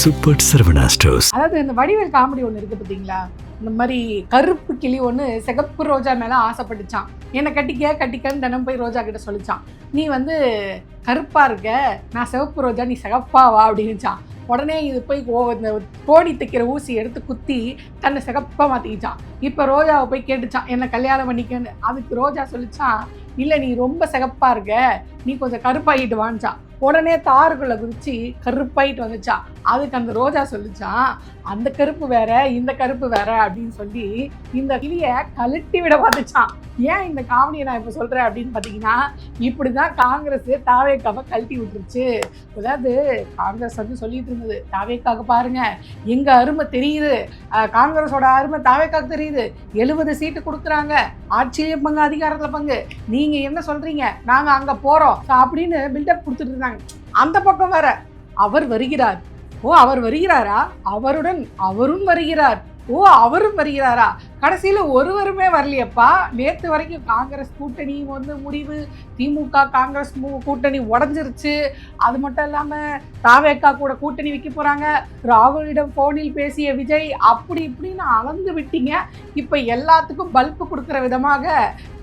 Super Saravana stores. அதாவது இந்த Vadivel comedy ஒன்று இருக்குது பார்த்தீங்களா, இந்த மாதிரி கருப்பு கிளி ஒன்று சிகப்பு ரோஜா மேலே ஆசைப்பட்டுச்சான். என்னை கட்டிக்கன்னு தினம் போய் ரோஜா கிட்ட சொல்லிச்சான், நீ வந்து கருப்பா இருக்க, நான் சிவப்பு ரோஜா, நீ சிகப்பாவா அப்படின்னுச்சான். உடனே இது போய் இந்த கோடி தைக்கிற ஊசி எடுத்து குத்தி தன்னை சிகப்பாக மாற்றிக்கிச்சான். இப்போ ரோஜாவை போய் கேட்டுச்சான், என்னை கல்யாணம் பண்ணிக்கன்னு. அதுக்கு ரோஜா சொல்லிச்சான், இல்லை நீ ரொம்ப சிகப்பாக இருக்க, நீ கொஞ்சம் கருப்பாகிட்டு வாங்கிச்சான். உடனே தாருக்குள்ளே குதிச்சு கருப்பாயிட்டு வந்துச்சான். அதுக்கு அந்த ரோஜா சொல்லிச்சான், அந்த கருப்பு வேற இந்த கருப்பு வேற அப்படின்னு சொல்லி இந்த கிளியை கழட்டி விட பார்த்துச்சான். ஏன் இந்த காமெடியை நான் இப்போ சொல்கிறேன் அப்படின்னு பார்த்தீங்கன்னா, இப்படி தான் காங்கிரஸ் தாவேக்காவை கழட்டி விட்டுருச்சு. அதாவது காங்கிரஸ் வந்து சொல்லிட்டு இருந்தது, தாவேக்காக பாருங்க எங்கள் அருமை தெரியுது, காங்கிரஸோட அருமை தாவேக்காக்கு தெரியுது, 70 சீட்டு கொடுக்குறாங்க, ஆட்சியிலே பங்கு அதிகாரத்தில் பங்கு, நீங்கள் என்ன சொல்கிறீங்க, நாங்கள் அங்கே போகிறோம் அப்படின்னு பில்டப் கொடுத்துட்டு இருந்தாங்க. அந்த பக்கம் வேற அவர் வருகிறார், ஓ அவர் வருகிறாரா, அவரும் வருகிறார், ஓ அவரும் வருகிறாரா, கடைசியில் ஒருவருமே வரலையப்பா. நேற்று வரைக்கும் காங்கிரஸ் கூட்டணி வந்து முடிவு, திமுக காங்கிரஸ் கூட்டணி உடஞ்சிருச்சு. அது மட்டும் இல்லாமல் தாவேக்கா கூட கூட்டணி வைக்க போகிறாங்க, ராகுலிடம் ஃபோனில் பேசிய விஜய், அப்படி இப்படின்னு அளந்து விட்டீங்க. இப்போ எல்லாத்துக்கும் பல்பு கொடுக்குற விதமாக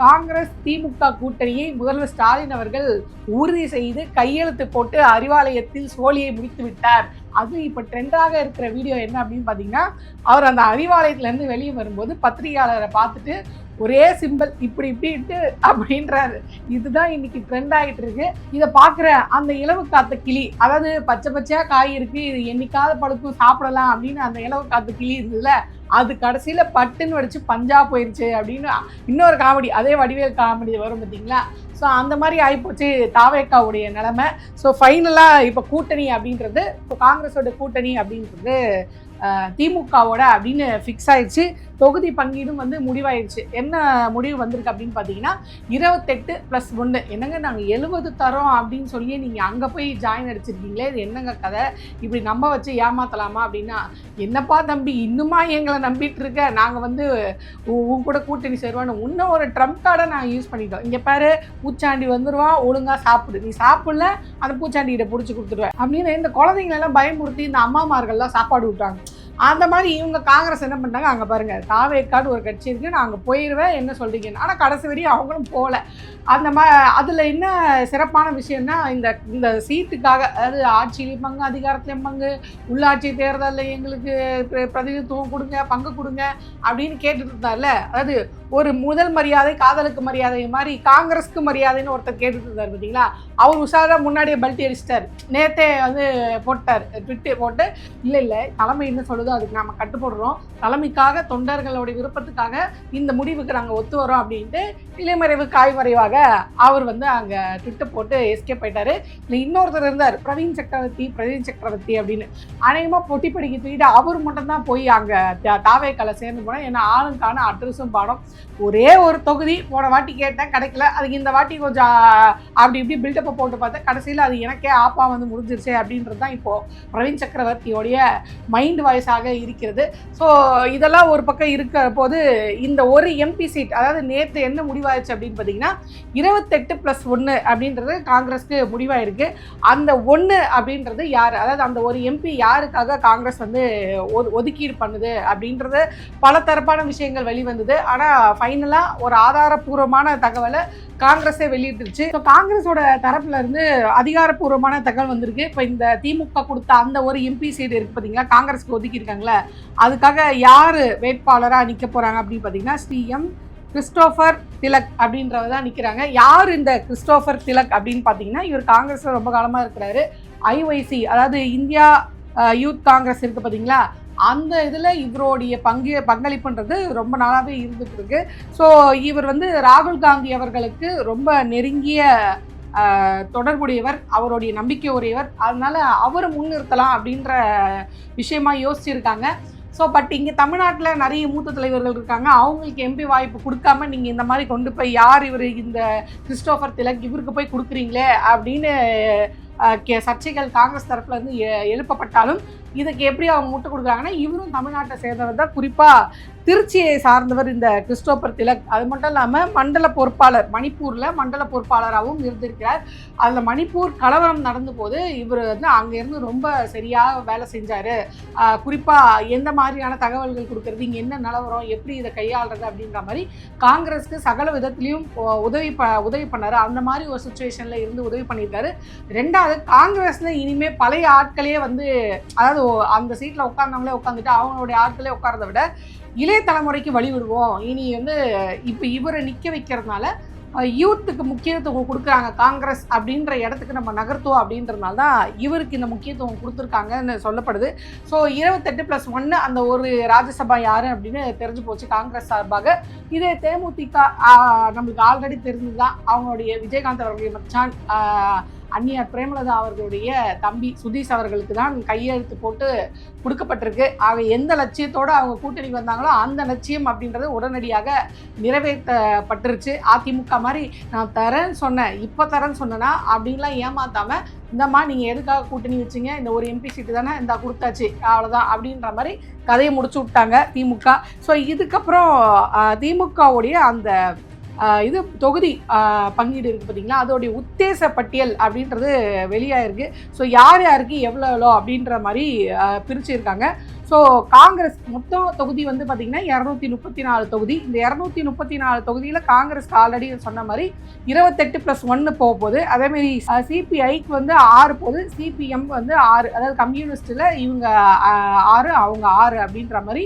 காங்கிரஸ் திமுக கூட்டணியை முதல்வர் ஸ்டாலின் அவர்கள் உறுதி செய்து கையெழுத்து போட்டு அறிவாலயத்தில் சோழியை முடித்து விட்டார். அது இப்போ ட்ரெண்டாக இருக்கிற வீடியோ என்ன அப்படின்னு பார்த்தீங்கன்னா, அவர் அந்த அறிவாலயத்துலேருந்து வெளியே வரும்போது பத்திரிகையாளரை பார்த்துட்டு ஒரே சிம்பிள் இப்படின்ட்டு அப்படின்றாரு. இதுதான் இன்னைக்கு ட்ரெண்ட் ஆகிட்டு இருக்கு. இதை பார்க்குற அந்த இலவு காத்த கிளி, அதாவது பச்சையாக காய் இருக்கு, இது என்னைக்காவது பழுக்கும் சாப்பிடலாம் அப்படின்னு அந்த இலவு காத்த கிளி இருந்ததுல, அது கடைசியில் பட்டுன்னு வடிச்சு பஞ்சா போயிடுச்சு அப்படின்னு இன்னொரு காமெடி, அதே வடிவேல் காமெடி வரும் பார்த்தீங்களா. ஸோ அந்த மாதிரி ஆகிப்போச்சு தாவேக்காவுடைய நிலைமை. ஸோ ஃபைனலாக இப்போ கூட்டணி அப்படின்றது, இப்போ காங்கிரஸோட கூட்டணி அப்படின்றது திமுகவோட அப்படின்னு ஃபிக்ஸ் ஆயிடுச்சு. தொகுதி பங்கீடும் வந்து முடிவாயிடுச்சு. என்ன முடிவு வந்திருக்கு அப்படின்னு பார்த்தீங்கன்னா, 28+1. என்னங்க நாங்கள் 70 தரோம் அப்படின்னு சொல்லி நீங்கள் அங்கே போய் ஜாயின் அடிச்சிருக்கீங்களே, இது என்னங்க கதை, இப்படி நம்ப வச்சு ஏமாத்தலாமா அப்படின்னா, என்னப்பா தம்பி இன்னுமா எங்களை நம்பிட்டு இருக்க, நாங்கள் வந்து உன் கூட கூட்டணி சேருவான்னு இன்னும் ஒரு ட்ரம்ப் கார்டை நாங்கள் யூஸ் பண்ணிட்டோம். இங்கே பாரு, பூச்சாண்டி வந்துடுவான், ஒழுங்காக சாப்பிடு, நீ சாப்பிடல அந்த பூச்சாண்டிகிட்ட பிடிச்சி கொடுத்துருவேன் அப்படின்னு இந்த குழந்தைங்களெல்லாம் பயமுறுத்தி இந்த அம்மாமார்கள்லாம் சாப்பாடு விட்டாங்க. அந்த மாதிரி இவங்க காங்கிரஸ் என்ன பண்ணாங்க, அங்கே பாருங்கள் தாவேக்காடு ஒரு கட்சி இருக்குது, நான் அங்கே போயிடுவேன் என்ன சொல்கிறீங்கன்னு. ஆனால் கடைசி வரையும் அவங்களும் போகல. அந்த அதில் என்ன சிறப்பான விஷயம்னா, இந்த சீட்டுக்காக, அதாவது ஆட்சியிலையும் பங்கு அதிகாரத்துலையும் பங்கு, உள்ளாட்சி தேர்தலில் எங்களுக்கு பிரதிநிதித்துவம் கொடுங்க, பங்கு கொடுங்க அப்படின்னு கேட்டுட்டு இருந்தார்ல. அதாவது ஒரு முதல் மரியாதை காதலுக்கு மரியாதை மாதிரி காங்கிரஸ்க்கு மரியாதைன்னு ஒருத்தர் கேட்டுட்டு இருந்தார் பார்த்தீங்களா. அவர் உஷாராக முன்னாடியே பல்ட்டி அடிச்சிட்டார். நேற்றே வந்து போட்டார், ட்விட்டு போட்டு, இல்லை தலைமை என்ன சொல்லுதோ அதுக்கு நாம் கட்டுப்படுறோம், தலைமைக்காக தொண்டர்களுடைய விருப்பத்துக்காக இந்த முடிவுக்கு நாங்கள் ஒத்து வரோம் அப்படின்ட்டு இலைமறைவு காய்மறைவாக அவர் வந்து அங்கே ட்விட்டு போட்டு எஸ்கேப் ஆயிட்டாரு. இல்லை இன்னொருத்தர் இருந்தார், பிரவீன் சக்கரவர்த்தி அப்படின்னு, அநேகமாக பொட்டி படிக்க தூக்கிட்டு அவர் மட்டும்தான் போய் அங்கே தாவேக்கால சேர்ந்து போனேன். ஏன்னா ஆளுங்கான அட்ரஸும் பாடம், ஒரே ஒரு தொகுதி போன வாட்டி கேட்டேன் கிடைக்கல, அதுக்கு இந்த வாட்டி கொஞ்சம் அப்படி இப்படி பில்டப்பை போட்டு பார்த்தேன், கடைசியில் அது எனக்கே ஆப்பா வந்து முடிஞ்சிருச்சு அப்படின்றது தான் இப்போது பிரவீன் சக்கரவர்த்தியோடைய மைண்ட் வாய்ஸாக இருக்கிறது. ஸோ இதெல்லாம் ஒரு பக்கம் இருக்கிற போது இந்த ஒரு எம்பி சீட், அதாவது நேற்று என்ன முடிவாயிடுச்சு அப்படின்னு பார்த்தீங்கன்னா, 28+1 அப்படின்றது காங்கிரஸ்க்கு முடிவாயிருக்கு. அந்த 1 அப்படின்றது யார், அதாவது அந்த ஒரு எம்பி யாருக்காக காங்கிரஸ் வந்து ஒதுக்கீடு பண்ணுது அப்படின்றது பல தரப்பான விஷயங்கள் வெளிவந்தது. ஆனால் ஃபைனலாக ஒரு ஆதாரப்பூர்வமான தகவலை காங்கிரஸே வெளியிட்டுருச்சு. ஸோ காங்கிரஸோட தரப்புல இருந்து அதிகாரப்பூர்வமான தகவல் வந்திருக்கு. இப்போ இந்த திமுக கொடுத்த அந்த ஒரு எம்பி சீட் இருக்குது பார்த்தீங்களா, காங்கிரஸ்க்கு ஒதுக்கியிருக்காங்களே, அதுக்காக யார் வேட்பாளராக நிற்க போகிறாங்க அப்படின்னு பார்த்தீங்கன்னா, CM கிறிஸ்டோஃபர் திலக் அப்படின்றவர் தான் நிற்கிறாங்க. யார் இந்த கிறிஸ்டோஃபர் திலக் அப்படின்னு பார்த்தீங்கன்னா, இவர் காங்கிரஸில் ரொம்ப காலமாக இருக்கிறாரு. IYC, அதாவது இந்தியா யூத் காங்கிரஸ் இருக்குது பார்த்தீங்களா, அந்த இதில் இவருடைய பங்களிப்புன்றது ரொம்ப நாளாகவே இருந்துட்டு இருக்கு. ஸோ இவர் வந்து ராகுல் காந்தி அவர்களுக்கு ரொம்ப நெருங்கிய தொடர்புடையவர், அவருடைய நம்பிக்கை உடையவர், அதனால அவரை முன்னிறுத்தலாம் அப்படின்ற விஷயமா யோசிச்சிருக்காங்க. ஸோ பட் இங்கே தமிழ்நாட்டில் நிறைய மூத்த தலைவர்கள் இருக்காங்க, அவங்களுக்கு எம்பி வாய்ப்பு கொடுக்காம நீங்கள் இந்த மாதிரி கொண்டு போய் யார் இவர் இந்த கிறிஸ்டோஃபர் திலக் இவருக்கு போய் கொடுக்குறீங்களே அப்படின்னு சர்ச்சைகள் காங்கிரஸ் தரப்புல இருந்து எழுப்பப்பட்டாலும் இதுக்கு எப்படி அவங்க முட்டு கொடுக்குறாங்கன்னா, இவரும் தமிழ்நாட்டை சேர்ந்தவர் தான். குறிப்பாக திருச்சியை சார்ந்தவர் இந்த கிறிஸ்டோபர் திலக். அது மட்டும் இல்லாமல் மண்டல பொறுப்பாளர், மணிப்பூரில் மண்டல பொறுப்பாளராகவும் இருந்திருக்கிறார். அதில் மணிப்பூர் கலவரம் நடந்த போது இவர் வந்து அங்கேருந்து ரொம்ப சரியாக வேலை செஞ்சார். குறிப்பாக எந்த மாதிரியான தகவல்கள் கொடுக்கறது, இங்கே என்ன நிலவரம், எப்படி இதை கையாளுறது அப்படின்ற மாதிரி காங்கிரஸுக்கு சகல விதத்துலேயும் உதவி பண்ணார். அந்த மாதிரி ஒரு சுச்சுவேஷனில் இருந்து உதவி பண்ணியிருக்காரு. ரெண்டாவது, காங்கிரஸில் இனிமேல் பழைய ஆட்களே வந்து, அதாவது அந்த சீட்டில் உட்கார்ந்தவங்களே உட்காந்துட்டு அவங்களுடைய ஆட்களே உட்கார்றதை விட இளைய தலைமுறைக்கு வழி விடுவோம். இனி வந்து இப்போ இவரை நிற்க வைக்கிறதுனால யூத்துக்கு முக்கியத்துவம் கொடுக்குறாங்க காங்கிரஸ் அப்படின்ற இடத்துக்கு நம்ம நகர்த்துவோம் அப்படின்றதுனால தான் இவருக்கு இந்த முக்கியத்துவம் கொடுத்துருக்காங்கன்னு சொல்லப்படுது. ஸோ 28+1 அந்த ஒரு ராஜ்யசபா யார் அப்படின்னு தெரிஞ்சு போச்சு காங்கிரஸ் சார்பாக. இதே தேமுதிக நம்மளுக்கு ஆல்ரெடி தெரிஞ்சுதான், அவங்களுடைய விஜயகாந்த் அவர்களுடைய மச்சான் அந்நியார் பிரேமலதா அவர்களுடைய தம்பி சுதீஷ் அவர்களுக்கு தான் கையெழுத்து போட்டு கொடுக்கப்பட்டிருக்கு. ஆக எந்த லட்சியத்தோடு அவங்க கூட்டணிக்கு வந்தாங்களோ அந்த லட்சியம் அப்படின்றது உடனடியாக நிறைவேற்றப்பட்டுருச்சு. அதிமுக மாதிரி நான் தரேன்னு சொன்னேன், இப்போ தரேன்னு சொன்னேன்னா அப்படின்லாம் ஏமாத்தாமல், இந்தம்மா நீங்கள் எதுக்காக கூட்டணி வச்சிங்க, இந்த ஒரு எம்பி சீட்டு தானே இந்த கொடுத்தாச்சு அவ்வளோதான் அப்படின்ற மாதிரி கதையை முடிச்சு விட்டாங்க திமுக. ஸோ இதுக்கப்புறம் திமுகவுடைய அந்த இது தொகுதி பங்கீடு இருக்குது பார்த்தீங்களா, அதோடைய உத்தேச பட்டியல் அப்படின்றது வெளியாயிருக்கு. ஸோ யார் யாருக்கு எவ்வளோ அப்படின்ற மாதிரி பிரிச்சுருக்காங்க. ஸோ காங்கிரஸ் மொத்தம் தொகுதி வந்து பார்த்திங்கன்னா 234 தொகுதி. இந்த 234 தொகுதியில் காங்கிரஸ்க்கு ஆல்ரெடி சொன்ன மாதிரி 28+1 போக போகுது. அதேமாரி சிபிஐக்கு வந்து 6 போகுது, சிபிஎம் வந்து 6, அதாவது கம்யூனிஸ்டில் இவங்க 6 அவங்க 6 அப்படின்ற மாதிரி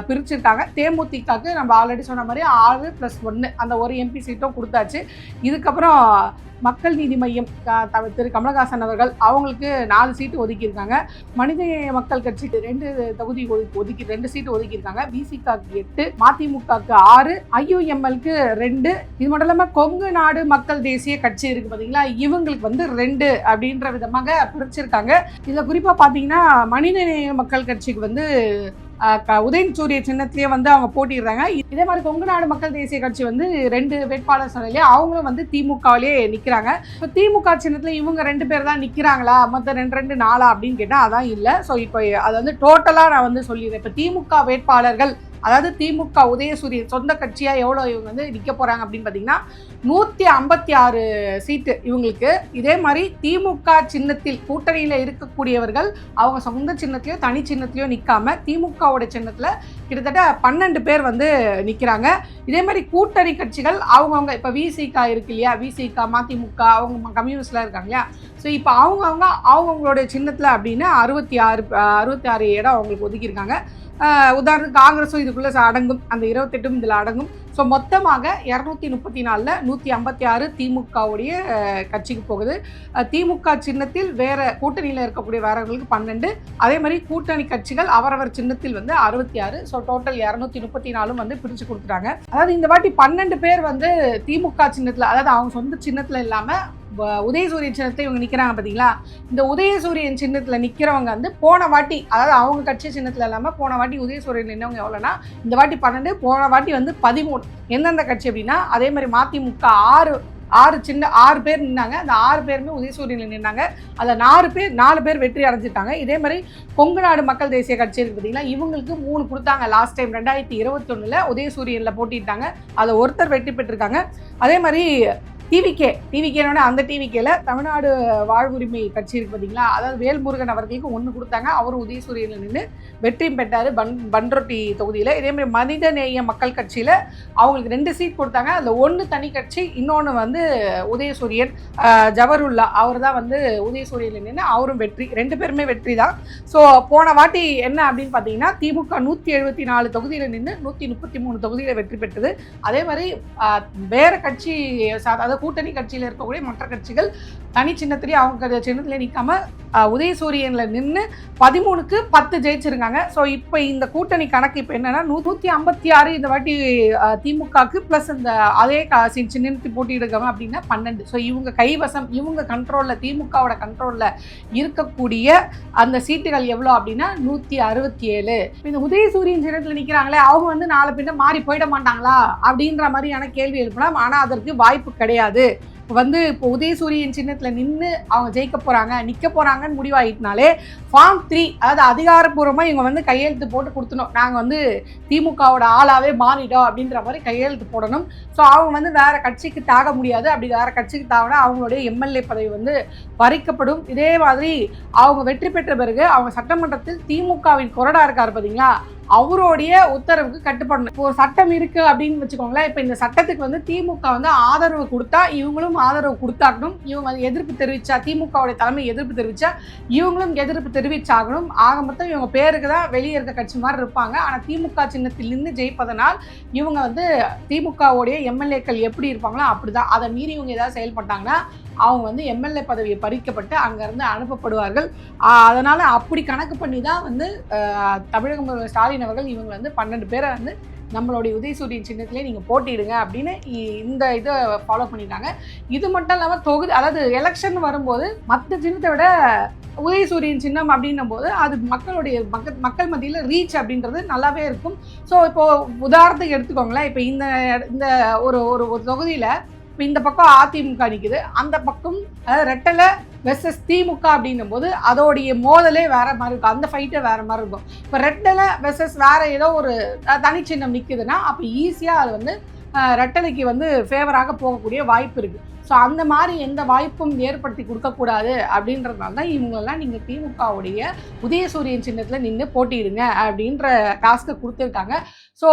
பிரிச்சிருக்காங்க. தேமுதிகக்கு நம்ம ஆல்ரெடி சொன்ன மாதிரி 6+1 அந்த ஒரு எம்பி சீட்டும் கொடுத்தாச்சு. இதுக்கப்புறம் மக்கள் நீதி மையம் திரு கமலஹாசன் அவர்கள் அவங்களுக்கு 4 சீட்டு ஒதுக்கியிருக்காங்க. மனித மக்கள் கட்சிக்கு 2 தொகுதி ஒதுக்கி 2 சீட்டு ஒதுக்கியிருக்காங்க. விசிகாக்கு 8, மதிமுகக்கு 6, ஐயுஎம்எல்க்கு 2. இது மட்டும் இல்லாமல் கொங்கு நாடு மக்கள் தேசிய கட்சி இருக்குது பார்த்தீங்களா, இவங்களுக்கு வந்து 2 அப்படின்ற விதமாக பிரிச்சிருக்காங்க. இதில் குறிப்பாக பார்த்தீங்கன்னா மனிதநேய மக்கள் கட்சிக்கு வந்து உதயசூரிய சின்னத்திலேயே வந்து அவங்க போட்டிடுறாங்க. இதே மாதிரி கொங்கு நாடு மக்கள் தேசிய கட்சி வந்து 2 வேட்பாளர் சொன்னாலே அவங்களும் வந்து திமுகவிலே நிற்கிறாங்க. இப்போ திமுக சின்னத்தில் இவங்க 2 பேர் தான் நிற்கிறாங்களா, மொத்தம் 2 4 அப்படின்னு கேட்டால் அதான் இல்லை. ஸோ இப்போ அது வந்து டோட்டலாக நான் வந்து சொல்லிடுறேன். இப்போ திமுக வேட்பாளர்கள், அதாவது திமுக உதயசூரிய சொந்த கட்சியாக எவ்வளோ இவங்க வந்து நிற்க போகிறாங்க அப்படின்னு பார்த்தீங்கன்னா 156 சீட்டு இவங்களுக்கு. இதே மாதிரி திமுக சின்னத்தில் கூட்டணியில் இருக்கக்கூடியவர்கள் அவங்க சொந்த சின்னத்திலையோ தனி சின்னத்திலையோ நிற்காம திமுகவோட சின்னத்தில் கிட்டத்தட்ட 12 பேர் வந்து நிற்கிறாங்க. இதே மாதிரி கூட்டணி கட்சிகள் அவங்கவுங்க, இப்போ விசிக இருக்கு இல்லையா, விசிக மதிமுக அவங்க கம்யூனிஸ்டில் இருக்காங்க இல்லையா, ஸோ இப்போ அவங்கவுங்களுடைய சின்னத்தில் அப்படின்னு 66 இடம் அவங்களுக்கு ஒதுக்கியிருக்காங்க. உதாரணத்துக்கு காங்கிரஸும் இதுக்குள்ளே அடங்கும், அந்த 28 இதில் அடங்கும். ஸோ மொத்தமாக 234ல் 156 திமுகவுடைய கட்சிக்கு போகுது. திமுக சின்னத்தில் வேறு கூட்டணியில் இருக்கக்கூடிய வேறவர்களுக்கு 12, அதே மாதிரி கூட்டணி கட்சிகள் அவரவர் சின்னத்தில் வந்து 66. ஸோ டோட்டல் 234 வந்து பிரித்து கொடுத்துட்டாங்க. அதாவது இந்த வாட்டி 12 பேர் வந்து திமுக சின்னத்தில், அதாவது அவங்க சொந்த சின்னத்தில் இல்லாமல் உதயசூரியன் சின்னத்தை இவங்க நிற்கிறாங்க பார்த்தீங்களா. இந்த உதயசூரியன் சின்னத்தில் நிற்கிறவங்க வந்து போன வாட்டி, அதாவது அவங்க கட்சி சின்னத்தில் இல்லாமல் போன வாட்டி உதயசூரியன் நின்றவங்க எவ்வளோனா, இந்த வாட்டி 12, போன வாட்டி வந்து 13. எந்தெந்த கட்சி அப்படின்னா, அதே மாதிரி மதிமுக 6 பேர் நின்னாங்க. அந்த 6 பேருமே உதயசூரியனில் நின்னாங்க. அதில் 4 பேர் வெற்றி அடைஞ்சிட்டாங்க. இதே மாதிரி கொங்கு நாடு மக்கள் தேசிய கட்சி இருக்குது பார்த்தீங்களா, இவங்களுக்கு 3 கொடுத்தாங்க. லாஸ்ட் டைம் 2021 உதயசூரியனில் போட்டிட்டாங்க, அதில் ஒருத்தர் வெற்றி பெற்றிருக்காங்க. அதே மாதிரி டிவிகேனோட அந்த டிவிகேல தமிழ்நாடு வாழ்வுரிமை கட்சி இருக்குது பார்த்தீங்களா, அதாவது வேல்முருகன் அவர்களுக்கு 1 கொடுத்தாங்க. அவர் உதயசூரியனில் நின்று வெற்றியும் பெற்றார் பண்ருட்டி தொகுதியில். இதேமாதிரி மனிதநேய மக்கள் கட்சியில் அவங்களுக்கு 2 சீட் கொடுத்தாங்க. அதில் 1 தனி கட்சி, இன்னொன்று வந்து உதயசூரியன் ஜவருல்லா அவர் தான் வந்து உதயசூரியனில் நின்று அவரும் வெற்றி, 2 பேருமே வெற்றி தான். ஸோ போன வாட்டி என்ன அப்படின்னு பார்த்தீங்கன்னா, திமுக 174 தொகுதியில் நின்று 133 தொகுதியில் வெற்றி பெற்றது. அதே மாதிரி வேறு கட்சி, அதாவது கூட்டணி கட்சியில் இருக்கக்கூடிய மற்ற கட்சிகள் தனி சின்னத்திலேயே அவங்க சின்னத்திலே நிற்காம உதயசூரியனில் நின்று 13க்கு 10 ஜெயிச்சிருக்காங்க. ஸோ இப்போ இந்த கூட்டணி கணக்கு இப்போ என்னன்னா 156 இந்த வாட்டி திமுகக்கு ப்ளஸ் இந்த அதே சின்னத்தி போட்டியிடுக்காங்க அப்படின்னா 12. ஸோ இவங்க கைவசம், இவங்க கண்ட்ரோலில், திமுகவோட கண்ட்ரோலில் இருக்கக்கூடிய அந்த சீட்டுகள் எவ்வளோ அப்படின்னா 167. இந்த உதயசூரியன் சின்னத்தில் நிற்கிறாங்களே அவங்க வந்து 4 பின்ன மாறி போயிட மாட்டாங்களா அப்படின்ற மாதிரியான கேள்வி எழுப்பலாம். ஆனால் அதற்கு வாய்ப்பு கிடையாது. வந்து இப்போ உதயசூரியன் சின்னத்தில் நின்று அவங்க ஜெயிக்க போகிறாங்க நிற்க போகிறாங்கன்னு முடிவாயிட்டனாலே ஃபார்ம் 3 அதாவது அதிகாரப்பூர்வமாக இவங்க வந்து கையெழுத்து போட்டு கொடுத்தணும், நாங்கள் வந்து திமுகவோட ஆளாகவே மாறிட்டோம் அப்படின்ற மாதிரி கையெழுத்து போடணும். ஸோ அவங்க வந்து வேறு கட்சிக்கு தாக முடியாது. அப்படி வேறு கட்சிக்கு தாவினா அவங்களுடைய எம்எல்ஏ பதவி வந்து பறிக்கப்படும். இதே மாதிரி அவங்க வெற்றி பெற்ற பிறகு அவங்க சட்டமன்றத்தில் திமுகவின் கொறடா இருக்கார் பார்த்தீங்களா, அவருடைய உத்தரவுக்கு கட்டுப்படணும். இப்போ ஒரு சட்டம் இருக்குது அப்படின்னு வச்சுக்கோங்களேன். இப்போ இந்த சட்டத்துக்கு வந்து திமுக வந்து ஆதரவு கொடுத்தா இவங்களும் ஆதரவு கொடுத்தாக்கணும். இவங்க வந்து எதிர்ப்பு தெரிவித்தா, திமுகவுடைய தலைமை எதிர்ப்பு தெரிவித்தா இவங்களும் எதிர்ப்பு தெரிவிச்சாகணும். ஆக மொத்தம் இவங்க பேருக்கு தான் வெளியே இருக்க கட்சி மாதிரி இருப்பாங்க. ஆனால் திமுக சின்னத்தில் நின்று ஜெயிப்பதனால் இவங்க வந்து திமுகவுடைய எம்எல்ஏக்கள் எப்படி இருப்பாங்களோ அப்படி தான். அதை மீறி இவங்க ஏதாவது செயல்பட்டாங்கன்னா அவங்க வந்து எம்எல்ஏ பதவியை பறிக்கப்பட்டு அங்கேருந்து அனுப்பப்படுவார்கள். அதனால் அப்படி கணக்கு பண்ணி தான் வந்து தமிழக முதல்வர் ஸ்டாலின் அவர்கள் இவங்க வந்து 12 பேரை வந்து நம்மளுடைய உதயசூரியன் சின்னத்திலே நீங்கள் போட்டிடுங்க அப்படின்னு இந்த இதை ஃபாலோ பண்ணிட்டாங்க. இது மட்டும் இல்லாமல் தொகுதி, அதாவது எலெக்ஷன் வரும்போது மற்ற சின்னத்தை விட உதயசூரியன் சின்னம் அப்படின்னும் போது அது மக்கள் மத்தியில் ரீச் அப்படின்றது நல்லாவே இருக்கும். ஸோ இப்போது உதாரணத்துக்கு எடுத்துக்கோங்களேன். இப்போ இந்த ஒரு தொகுதியில் இப்போ இந்த பக்கம் அதிமுக நிற்குது, அந்த பக்கம் ரெட்டலை வெர்சஸ் திமுக அப்படின்னும் போது அதோடைய மோதலே வேற மாதிரி இருக்கும், அந்த ஃபைட்டே வேற மாதிரி இருக்கும். இப்போ ரெட்டலை வெர்சஸ் வேற ஏதோ ஒரு தனிச்சின்னம் நிற்குதுன்னா அப்போ ஈஸியாக அது வந்து ரெட்டலைக்கு வந்து ஃபேவராக போகக்கூடிய வாய்ப்பு இருக்குது. ஸோ அந்த மாதிரி எந்த வாய்ப்பும் ஏற்படுத்தி கொடுக்கக்கூடாது அப்படின்றதுனால தான் இவங்களெல்லாம் நீங்கள் திமுகவுடைய உதயசூரியன் சின்னத்தில் நின்று போட்டிடுங்க அப்படின்ற டாஸ்க்கை கொடுத்துருக்காங்க. ஸோ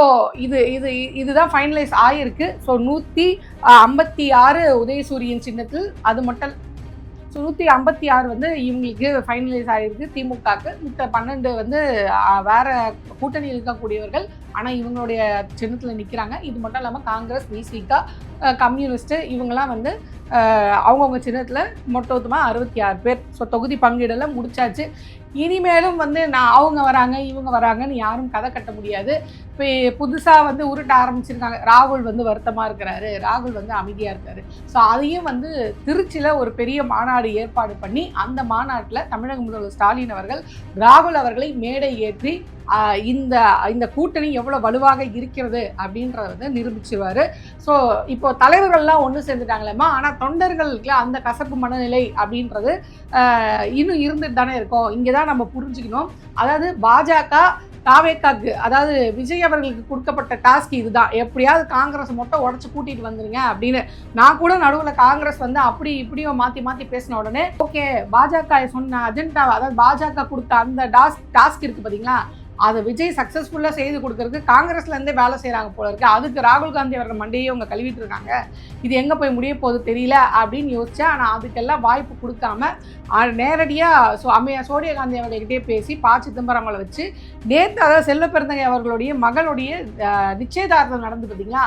இதுதான் ஃபைனலைஸ் ஆகிருக்கு. ஸோ 156 உதயசூரியன் சின்னத்தில், அது மட்டும் 156 வந்து இவங்களுக்கு ஃபைனலைஸ் ஆகிருக்கு திமுகவுக்கு. மித்த 12 வந்து வேறு கூட்டணியில் இருக்கக்கூடியவர்கள், ஆனால் இவங்களுடைய சின்னத்தில் நிற்கிறாங்க. இது மட்டும் இல்லாமல் காங்கிரஸ், விசிக, கம்யூனிஸ்ட்டு இவங்கெல்லாம் வந்து அவங்கவுங்க சின்னத்தில் மொத்தமாக 66 பேர். ஸோ தொகுதி பங்கீடெல்லாம் முடிச்சாச்சு. இனிமேலும் வந்து அவங்க வராங்க இவங்க வராங்கன்னு யாரும் கதை கட்ட முடியாது. இப்போ புதுசாக வந்து உருட்ட ஆரம்பிச்சிருக்காங்க. ராகுல் வந்து வருத்தமாக இருக்கிறாரு, ராகுல் வந்து அமைதியாக இருக்காரு. ஸோ அதையும் வந்து திருச்சியில் ஒரு பெரிய மாநாடு ஏற்பாடு பண்ணி அந்த மாநாட்டில் தமிழக முதல்வர் ஸ்டாலின் அவர்கள் ராகுல் அவர்களை மேடை ஏற்றி இந்த கூட்டணி எவ்வளோ வலுவாக இருக்கிறது அப்படின்றத வந்து நிரூபிச்சிருவார். ஸோ இப்போ தலைவர்கள்லாம் ஒன்று சேர்ந்துட்டாங்களேம்மா, ஆனால் தொண்டர்களுக்கு அந்த கசப்பு மனநிலை அப்படின்றது இன்னும் இருந்துட்டு தானே இருக்கும். இங்கே தான் நம்ம புரிஞ்சுக்கணும். அதாவது பாஜக தாவேக்காக்கு, அதாவது விஜய் அவர்களுக்கு கொடுக்கப்பட்ட டாஸ்க் இதுதான், எப்படியாவது காங்கிரஸ் மட்டும் உடச்சி கூட்டிகிட்டு வந்துருங்க அப்படின்னு. நான் கூட நடுவில் காங்கிரஸ் வந்து அப்படி இப்படியும் மாற்றி பேசின உடனே ஓகே, பாஜக சொன்ன அஜெண்டா, அதாவது பாஜக கொடுத்த அந்த டாஸ்க் இருக்குது பார்த்தீங்களா, அதை விஜய் சக்ஸஸ்ஃபுல்லாக செய்து கொடுக்கறதுக்கு காங்கிரஸ்லேருந்தே வேலை செய்கிறாங்க போல இருக்குது. அதுக்கு ராகுல் காந்தி அவர்கள் மண்டையே அவங்க கழுவிட்டு இருக்காங்க. இது எங்கே போய் முடிய போகுது தெரியல அப்படின்னு யோசித்தேன். ஆனால் அதுக்கெல்லாம் வாய்ப்பு கொடுக்காம நேரடியாக சோனியா காந்தி அவர்கள்கிட்டே பேசி சிதம்பரம் அவங்களை வச்சு நேற்று, அதாவது செல்வப்பெருந்தகை அவர்களுடைய மகளுடைய நிச்சயதார்த்தம் நடந்து பார்த்தீங்களா,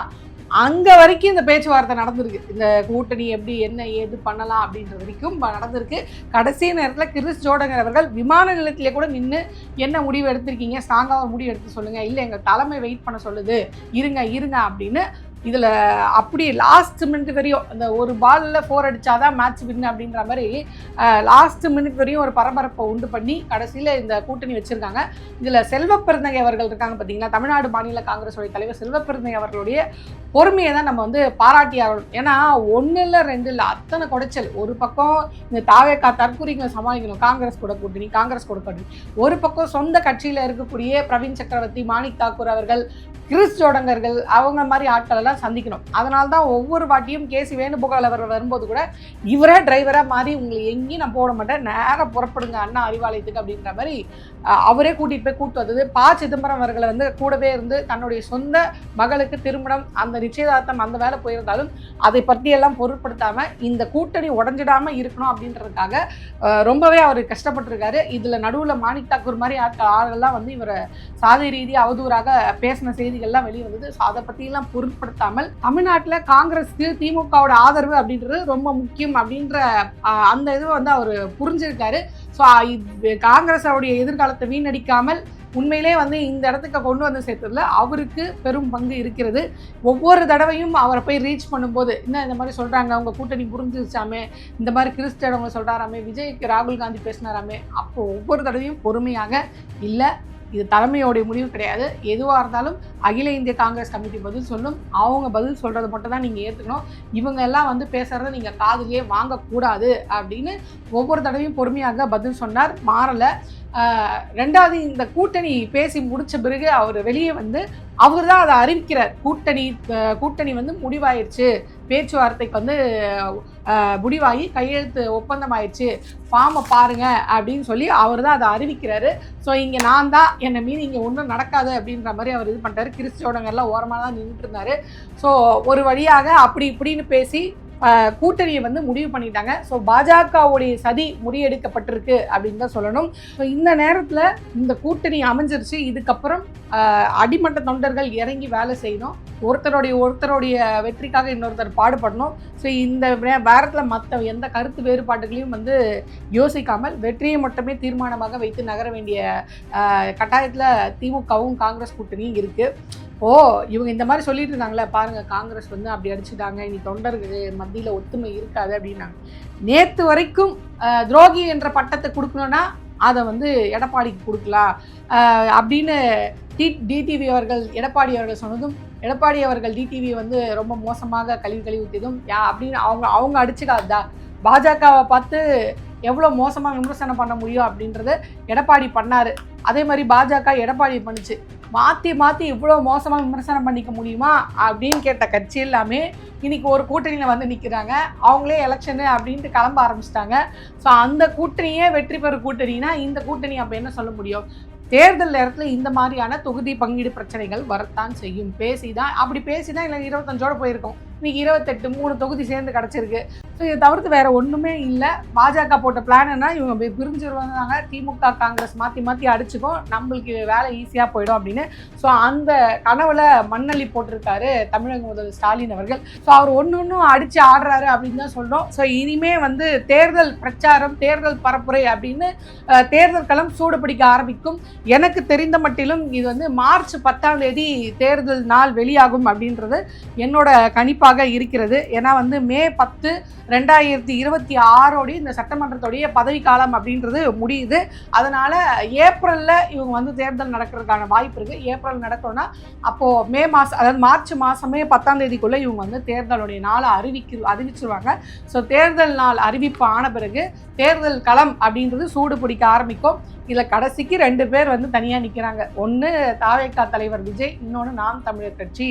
அங்கே வரைக்கும் இந்த பேச்சுவார்த்தை நடந்திருக்கு. இந்த கூட்டணி எப்படி என்ன ஏது பண்ணலாம் அப்படின்ற வரைக்கும் நடந்திருக்கு. கடைசி நேரத்தில் கிறிஸ் ஜோடங்கர் அவர்கள் விமான நிலையத்திலே கூட நின்று என்ன முடிவு எடுத்திருக்கீங்க, ஸ்ட்ராங்காக முடிவு எடுத்து சொல்லுங்கள், இல்லை எங்கள் தலைமை வெயிட் பண்ண சொல்லுது, இருங்க அப்படின்னு இதில் அப்படி லாஸ்ட் மினிட் வரையும் அந்த ஒரு பாலில் 4 அடித்தாதான் மேட்ச் வின் அப்படின்ற மாதிரி லாஸ்ட் மினிட் வரையும் ஒரு பரபரப்பை உண்டு பண்ணி கடைசியில் இந்த கூட்டணி வச்சுருக்காங்க. இதில் செல்வப்பெருந்தகை அவர்கள் இருக்காங்க பார்த்தீங்களா, தமிழ்நாடு மாநில காங்கிரஸுடைய தலைவர் செல்வப்பெருந்தகை அவர்களுடைய பொறுமையை தான் நம்ம வந்து பாராட்டி ஆகணும். ஏன்னா 1 இல்லை 2 இல்லை, அத்தனை குடைச்சல். ஒரு பக்கம் இந்த தாவேக்கா தற்கொலைகளை சமாளிக்கணும், காங்கிரஸ் கூட கூட்டணி. ஒரு பக்கம் சொந்த கட்சியில் இருக்கக்கூடிய பிரவீன் சக்கரவர்த்தி, மாணிக் தாக்கூர் அவர்கள், கிறிஸ் ஜோடங்கர்கள், அவங்க மாதிரி ஆட்கள் எல்லாம் சந்திக்கணும். அதனால தான் ஒவ்வொரு வாட்டியும் கேசி வேணுகோபால் அவர்கள் வரும்போது கூட இவரே டிரைவராக மாறி உங்களை எங்கேயும் நான் போட மாட்டேன், நேராக புறப்படுங்க அண்ணா அறிவாலயத்துக்கு அப்படின்ற மாதிரி அவரே கூட்டிகிட்டு வந்தது. சிதம்பரம் அவர்களை வந்து கூடவே இருந்து தன்னுடைய சொந்த மகளுக்கு திருமணம், அந்த நிச்சயதார்த்தம், அந்த வேலை போயிருந்தாலும் அதை பற்றியெல்லாம் பொருட்படுத்தாமல் இந்த கூட்டணி உடஞ்சிடாமல் இருக்கணும் அப்படின்றதுக்காக ரொம்பவே அவர் கஷ்டப்பட்டிருக்காரு. இதில் நடுவில் மாணிக் தாக்கூர் மாதிரி ஆள்கள்லாம் வந்து இவரை சாதி ரீதியாக அவதூறாக பேசின செய்திகள்லாம் வெளியே வந்தது. ஸோ அதை பற்றியெல்லாம் பொருட்படுத்தாமல் தமிழ்நாட்டில் காங்கிரஸுக்கு திமுகவோட ஆதரவு அப்படின்றது ரொம்ப முக்கியம் அப்படின்ற அந்த இது வந்து அவர் புரிஞ்சிருக்காரு. ஸோ காங்கிரஸோடைய எதிர்காலத்தை வீணடிக்காமல் உண்மையிலே வந்து இந்த இடத்துக்கு கொண்டு வந்து சேர்த்ததில் அவருக்கு பெரும் பங்கு இருக்கிறது. ஒவ்வொரு தடவையும் அவரை போய் ரீச் பண்ணும்போது இன்னும் இந்த மாதிரி சொல்கிறாங்க, அவங்க கூட்டணி புரிஞ்சிருச்சாமே, இந்த மாதிரி கிறிஸ்டவங்க சொல்கிறாராமே, விஜய்க்கு ராகுல் காந்தி பேசினாராமே, அப்போ ஒவ்வொரு தடவையும் பொறுமையாக இல்லை இது தலைமையோடைய முடிவு கிடையாது. எதுவாக இருந்தாலும் அகில இந்திய காங்கிரஸ் கமிட்டி பதில் சொல்லும். அவங்க பதில் சொல்கிறது மட்டும் தான் நீங்கள் ஏற்றுக்கணும். இவங்க எல்லாம் வந்து பேசுகிறத நீங்கள் காதுலயே வாங்கக்கூடாது அப்படின்னு ஒவ்வொரு தடவையும் பொறுமையாக பதில் சொன்னார். மாறலை. ரெண்டாவது, இந்த கூட்டணி பேசி முடித்த பிறகு அவர் வெளியே வந்து அவர் தான் அதை அறிவிக்கிறார். கூட்டணி வந்து முடிவாயிடுச்சு, பேச்சுவார்த்தைக்கு வந்து முடிவாகி கையெழுத்து ஒப்பந்தம் ஆயிடுச்சு, ஃபார்மை பாருங்க அப்படின்னு சொல்லி அவர் தான் அதை அறிவிக்கிறாரு. ஸோ இங்கே நான் தான், என்னை மீறி இங்கே ஒன்றும் நடக்காது அப்படின்ற மாதிரி அவர் இது பண்ணிட்டாரு. கிறிஸ்தவங்கெல்லாம் ஓரமாக தான் நின்றுட்டு இருந்தார். ஸோ ஒரு வழியாக அப்படி இப்படின்னு பேசி கூட்டணியை வந்து முடிவு பண்ணிட்டாங்க. ஸோ பாஜகவுடைய சதி முறியடிக்கப்பட்டிருக்கு அப்படின்னு தான் சொல்லணும். ஸோ இந்த நேரத்தில் இந்த கூட்டணி அமைஞ்சிருச்சு. இதுக்கப்புறம் அடிமட்ட தொண்டர்கள் இறங்கி வேலை செய்யணும். ஒருத்தருடைய வெற்றிக்காக இன்னொருத்தர் பாடுபடணும். ஸோ இந்த வாரத்தில் மற்ற எந்த கருத்து வேறுபாடுகளையும் வந்து யோசிக்காமல் வெற்றியை மட்டுமே தீர்மானமாக வைத்து நகர வேண்டிய கட்டாயத்தில் திமுகவும் காங்கிரஸ் கூட்டணியும் இருக்குது. இவங்க இந்த மாதிரி சொல்லிட்டு இருந்தாங்களே, பாருங்கள் காங்கிரஸ் வந்து அப்படி அடிச்சுட்டாங்க, இனி தொண்டர்கள் மத்தியில் ஒத்துமை இருக்காது அப்படின்னாங்க. நேற்று வரைக்கும் துரோகி என்ற பட்டத்தை கொடுக்கணுன்னா அதை வந்து எடப்பாடிக்கு கொடுக்கலாம் அப்படின்னு டிடிவி அவர்கள் எடப்பாடி அவர்கள் சொன்னதும், எடப்பாடி அவர்கள் டிடிவி வந்து ரொம்ப மோசமாக கழுவி ஊற்றியதும் அப்படின்னு அவங்க அடிச்சுக்காதா, பாஜகவை பார்த்து எவ்வளோ மோசமாக விமர்சனம் பண்ண முடியும் அப்படின்றத எடப்பாடி பண்ணார். அதே மாதிரி பாஜக எடப்பாடி பண்ணிச்சு. மாற்றி இவ்வளோ மோசமாக விமர்சனம் பண்ணிக்க முடியுமா அப்படின்னு கேட்ட கட்சி எல்லாமே இன்றைக்கி ஒரு கூட்டணியில் வந்து நிற்கிறாங்க. அவங்களே எலெக்ஷனு அப்படின்ட்டு கிளம்ப ஆரம்பிச்சிட்டாங்க. ஸோ அந்த கூட்டணியே வெற்றி பெறும் கூட்டணினா இந்த கூட்டணி அப்போ என்ன சொல்ல முடியும்? தேர்தல் நேரத்தில் இந்த மாதிரியான தொகுதி பங்கீடு பிரச்சனைகள் வரத்தான் செய்யும். பேசி தான் இல்லை 25ஓட போயிருக்கோம். இன்றைக்கி 28 3 தொகுதி சேர்ந்து கிடச்சிருக்கு. ஸோ இதை தவிர்த்து வேறு ஒன்றுமே இல்லை. பாஜக போட்ட பிளான் என்ன, இவங்க பிரிஞ்சிருவாங்க, திமுக காங்கிரஸ் மாற்றி அடிச்சுக்கும், நம்மளுக்கு வேலை ஈஸியாக போயிடும் அப்படின்னு. ஸோ அந்த கனவுல மண்ணள்ளி போட்டிருக்காரு தமிழக முதல்வர் ஸ்டாலின் அவர்கள். ஸோ அவர் ஒன்றும் அடித்து ஆடுறாரு அப்படின்னு தான் சொல்கிறோம். ஸோ இனிமே வந்து தேர்தல் பிரச்சாரம், தேர்தல் பரப்புரை அப்படின்னு தேர்தல் களம் சூடு பிடிக்க ஆரம்பிக்கும். எனக்கு தெரிந்த மட்டிலும் இது வந்து மார்ச் 10ஆம் தேதி தேர்தல் நாள் வெளியாகும் அப்படின்றது என்னோட கணிப்பாக இருக்கிறது. ஏன்னா வந்து மே 10 2026 இந்த சட்டமன்றத்துடைய பதவி காலம் அப்படின்றது முடியுது. அதனால ஏப்ரலில் இவங்க வந்து தேர்தல் நடக்கிறதுக்கான வாய்ப்பு இருக்குது. ஏப்ரல் நடக்கணும்னா அப்போது மே மாதம், அதாவது மார்ச் மாதமே 10ஆம் தேதிக்குள்ளே இவங்க வந்து தேர்தலுடைய நாளை அறிவிச்சிருவாங்க. ஸோ தேர்தல் நாள் அறிவிப்பு ஆன பிறகு தேர்தல் களம் அப்படின்றது சூடு பிடிக்க ஆரம்பிக்கும். இதில் கடைசிக்கு 2 பேர் வந்து தனியாக நிற்கிறாங்க. ஒன்று தாவேகா தலைவர் விஜய், இன்னொன்று நாம் தமிழர் கட்சி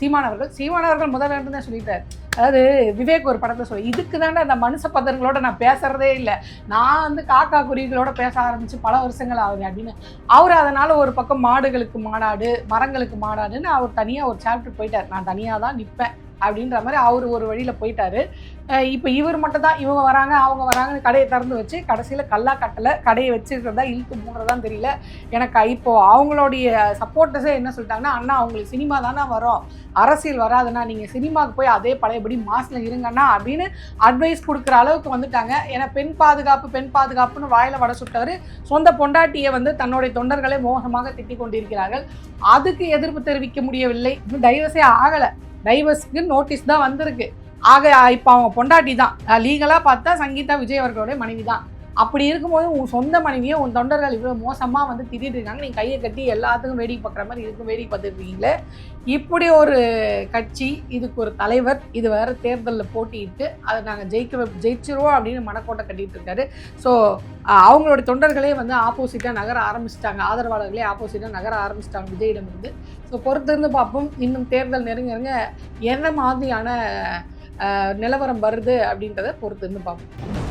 சீமானவர்கள் முதல்ல தான் சொல்லிட்டார். அதாவது விவேக் ஒரு படத்தை சொல்லி, இதுக்கு தானே அந்த மனுஷ பதர்களோட நான் பேசுறதே இல்லை, நான் வந்து காக்கா குருவிகளோட பேச ஆரம்பிச்சு பல வருஷங்கள் ஆகுது அப்படின்னு. அவர் அதனால் ஒரு பக்கம் மாடுகளுக்கு மாநாடு, மரங்களுக்கு மாநாடுன்னு அவர் தனியாக ஒரு சாப்டர் போயிட்டார். நான் தனியாக தான் நிற்பேன் அப்படின்ற மாதிரி அவர் ஒரு வழியில் போயிட்டார். இப்போ இவர் மட்டும் தான், இவங்க வராங்க அவங்க வராங்கன்னு கடையை திறந்து வச்சு கடைசியில் கல்லா கட்டலை, கடையை வச்சுருக்கிறதா இழுத்து மூடுறதான் தெரியல எனக்கு. இப்போது அவங்களுடைய சப்போர்ட்டர்ஸே என்ன சொல்லிட்டாங்கன்னா, அண்ணா அவங்களுக்கு சினிமா தானே வரும், அரசியல் வராதுன்னா நீங்கள் சினிமாவுக்கு போய் அதே பழையபடி மாசில் இருங்கண்ணா அப்படின்னு அட்வைஸ் கொடுக்குற அளவுக்கு வந்துட்டாங்க. ஏன்னா பெண் பாதுகாப்புன்னு வாயில் வட சுட்டவர் சொந்த பொண்டாட்டியை வந்து தன்னுடைய தொண்டர்களை மோசமாக திட்டிக் கொண்டிருக்கிறார்கள். அதுக்கு எதிர்ப்பு தெரிவிக்க முடியவில்லை. இன்னும் டைவர்ஸே ஆகலை, டைவர்ஸ்க்கு நோட்டீஸ் தான் வந்திருக்கு. இப்போ அவங்க பொண்டாட்டி தான், லீகலாக பார்த்தா சங்கீதா விஜய் அவர்களுடைய மனைவி தான். அப்படி இருக்கும்போது உன் சொந்த மனைவியை உன் தொண்டர்கள் இவ்வளோ மோசமாக வந்து திட்டிகிட்டு இருக்காங்க, நீ கையை கட்டி எல்லாத்துக்கும் வேடிக்கை பார்க்குற மாதிரி இதுக்கும் வேடிக்கை பார்த்துருக்கீங்களே. இப்படி ஒரு கட்சி, இதுக்கு ஒரு தலைவர், இது வேறு தேர்தலில் போட்டிட்டு அதை நாங்கள் ஜெயிச்சிருவோம் அப்படின்னு மனக்கோட்டை கட்டிகிட்டு இருக்காரு. ஸோ அவங்களோட தொண்டர்களே வந்து ஆப்போசிட்டாக நகர ஆரம்பிச்சிட்டாங்க, ஆதரவாளர்களே ஆப்போசிட்டாக நகர ஆரம்பிச்சிட்டாங்க விஜயிடமிருந்து. ஸோ பொறுத்திருந்து பார்ப்போம். இன்னும் தேர்தல் நெருங்க என்ன மாதிரியான நிலவரம் வருது அப்படின்றத பொறுத்திருந்து பார்ப்போம்.